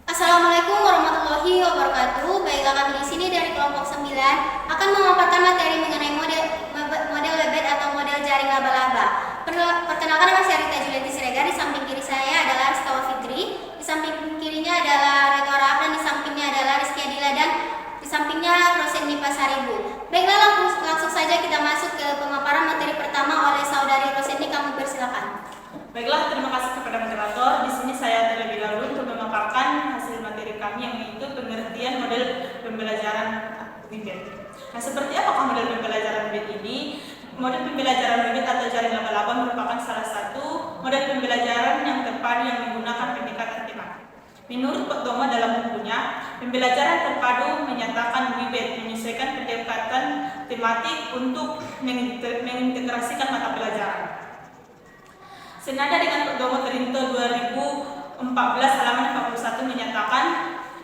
Assalamualaikum warahmatullahi wabarakatuh. Baiklah, kami di sini dari kelompok 9 akan memaparkan materi mengenai model webet atau model jaring laba-laba. Perkenalkan, nama saya Rita Julianti Siregar. Di samping kiri saya adalah Rizka Fitri, di samping kirinya adalah Reto Rahab, dan di sampingnya adalah Rizky Adila, dan di sampingnya Rosendi Pasaribu. Baiklah, langsung saja kita masuk ke pemaparan materi pertama oleh saudari Rosendi. Kamu persilakan. Baiklah, terima kasih kepada moderator. Di sini saya terlebih dahulu untuk memaparkan hasil materi kami, yang yaitu pengertian model pembelajaran webet. Nah, seperti apakah model pembelajaran webet ini? Model pembelajaran webet atau jaring laba-laba merupakan salah satu model pembelajaran yang terpadu yang menggunakan pendekatan tematik. Menurut Pak Doma dalam bukunya, pembelajaran terpadu menyatakan webet menyesuaikan pendekatan tematik untuk mengintegrasikan mata pelajaran. Senada dengan Pedoman Terinto 2014 halaman 41 menyatakan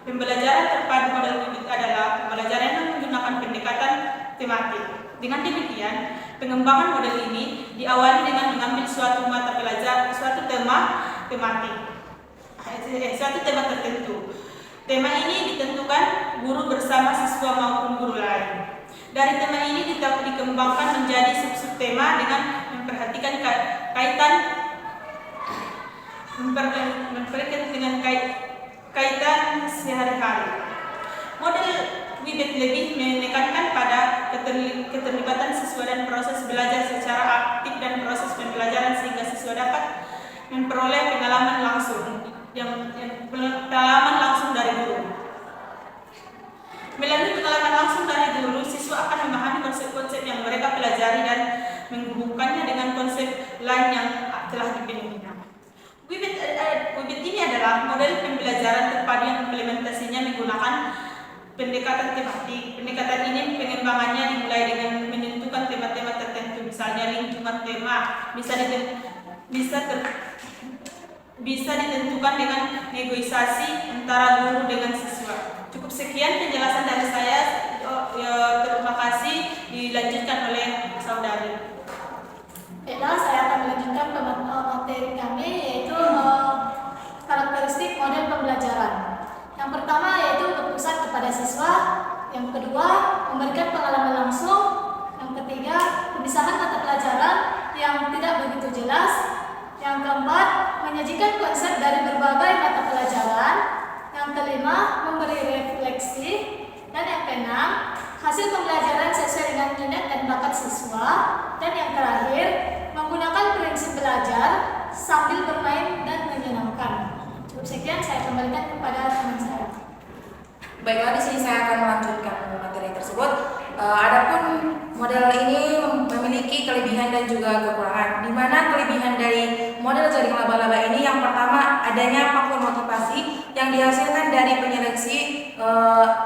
pembelajaran terpadu model webet adalah pembelajaran yang menggunakan pendekatan tematik. Dengan demikian, pengembangan model ini diawali dengan mengambil suatu mata pelajaran, suatu tema tertentu. Tema ini ditentukan guru bersama siswa maupun guru lain. Dari tema ini dikembangkan menjadi sub-sub tema dengan memperhatikan kaitan sehari-hari. Model webet lebih menekankan pada keterlibatan siswa dan proses belajar secara aktif dan proses pembelajaran sehingga siswa dapat memperoleh pengalaman langsung dari guru. Melalui pengalaman langsung dari guru, siswa akan memahami konsep-konsep yang mereka pelajari dan menghubungkannya dengan konsep lain yang telah dipenuhinya. Webet ini adalah model pembelajaran terpadu yang implementasinya menggunakan pendekatan tematik. Pendekatan ini pengembangannya dimulai dengan menentukan tema-tema tertentu, misalnya lingkungan tema bisa ditentukan dengan negosiasi antara guru dengan siswa. Cukup sekian penjelasan dari saya. Terima kasih. Dilanjutkan oleh saudari. Baiklah, saya akan melanjutkan materi kami, yaitu karakteristik model pembelajaran. Yang pertama yaitu berpusat kepada siswa. Yang kedua, memberikan pengalaman langsung. Yang ketiga, pemisahan mata pelajaran yang tidak begitu jelas. Yang keempat, menyajikan konsep dari berbagai mata pelajaran. Yang kelima, memberi refleksi. Dan yang keenam, hasil pembelajaran sesuai dengan minat dan bakat siswa. Dan yang terakhir, menggunakan prinsip belajar sambil bermain dan menyenangkan. Cukup sekian, saya kembalikan kepada teman saya. Baiklah, di sini saya akan melanjutkan materi tersebut. Adapun model ini memiliki kelebihan dan juga kekurangan. Di mana kelebihan dari model jaring laba-laba ini, yang pertama adanya faktor motivasi yang dihasilkan dari penyeleksi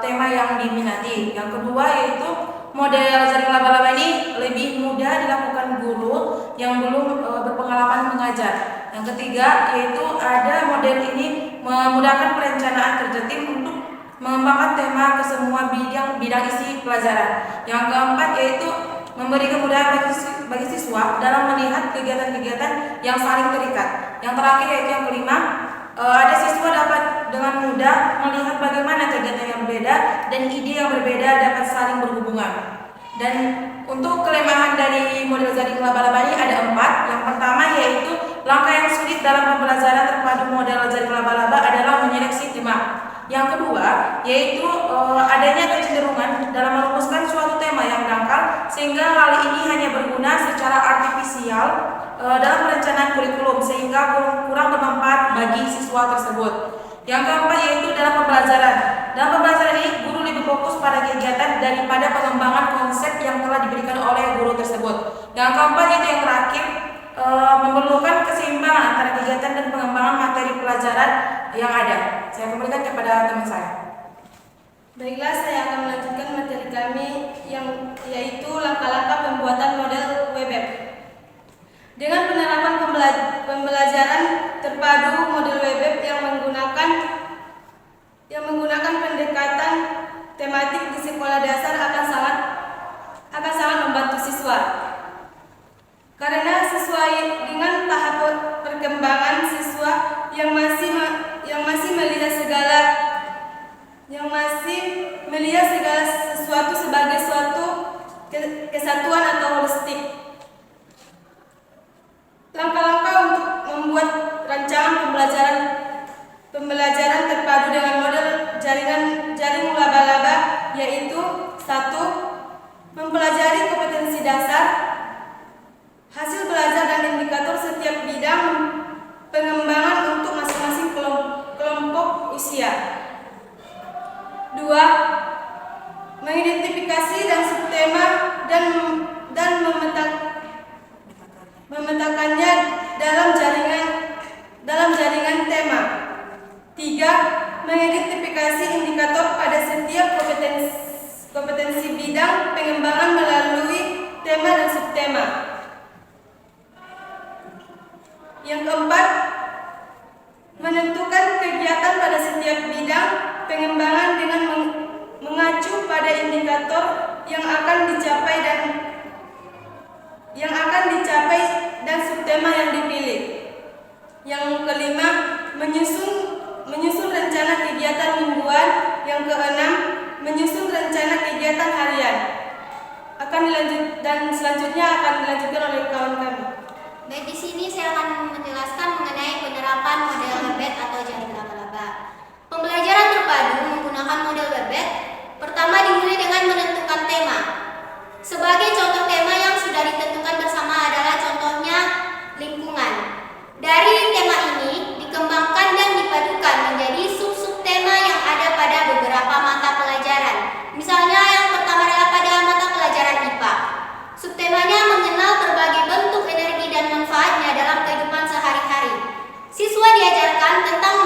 tema yang diminati. Yang kedua yaitu model jaring laba-laba ini lebih mudah dilakukan guru yang belum berpengalaman mengajar. Yang ketiga yaitu ada model ini memudahkan perencanaan kerja tim untuk mengembangkan tema ke semua bidang isi pelajaran. Yang keempat yaitu memberi kemudahan bagi siswa dalam melihat kegiatan-kegiatan yang saling terikat. Yang terakhir yaitu yang kelima, ada siswa dapat dengan mudah melihat bagaimana kegiatan yang berbeda dan ide yang berbeda dapat saling berhubungan. Dan untuk kelemahan dari model jaring laba-laba ini ada 4. Yang pertama yaitu langkah yang sulit dalam pembelajaran terpadu model jaring laba-laba adalah menyeleksi tema. Yang kedua yaitu adanya kecenderungan dalam merumuskan suatu tema yang dangkal, sehingga hal ini hanya berguna secara artifisial dalam perencanaan kurikulum sehingga kurang bermanfaat bagi siswa tersebut. Yang keempat yaitu dalam pembelajaran. Dalam pembelajaran ini guru lebih fokus pada kegiatan daripada pengembangan konsep yang telah diberikan oleh guru tersebut. Yang keempat yaitu yang terakhir, memerlukan keseimbangan antara kegiatan dan pengembangan materi pelajaran yang ada. Saya kembalikan kepada teman saya. Baiklah, saya akan melanjutkan materi kami yaitu langkah-langkah pembuatan model webet. Dengan penerapan pembelajaran terpadu model webet yang menggunakan pendekatan tematik di sekolah dasar akan sangat membantu siswa. Karena sesuai dengan tahap perkembangan siswa yang masih kesatuan atau holistik. Langkah-langkah untuk membuat rancangan pembelajaran terpadu dengan model jaring laba-laba yaitu 1. Mempelajari kompetensi dasar, hasil belajar dan indikator setiap bidang pengembangan untuk masing-masing kelompok usia. 2. Mengidentifikasi dan subtema dan memetakannya dalam jaringan tema. 3. Mengidentifikasi indikator pada setiap kompetensi bidang pengembangan melalui tema dan subtema. Yang keempat, menentukan kegiatan pada setiap bidang pengembangan dengan mengacu pada indikator yang akan dicapai dan subtema yang dipilih. Yang kelima, menyusun rencana kegiatan mingguan. Yang keenam, menyusun rencana kegiatan harian. Selanjutnya akan dilanjutkan oleh kawan kami. Baik, di sini saya akan menjelaskan mengenai penerapan model WebEd atau jaring laba-laba. Pembelajaran terpadu menggunakan model WebEd pertama dimulai dengan menentukan tema. Sebagai contoh tema yang sudah ditentukan bersama adalah contohnya lingkungan. Dari tema ini dikembangkan dan dipadukan menjadi sub-sub tema yang ada pada beberapa mata pelajaran. Misalnya yang pertama adalah pada mata pelajaran IPA. Subtemanya mengenal berbagai bentuk energi dan manfaatnya dalam kehidupan sehari-hari. Siswa diajarkan tentang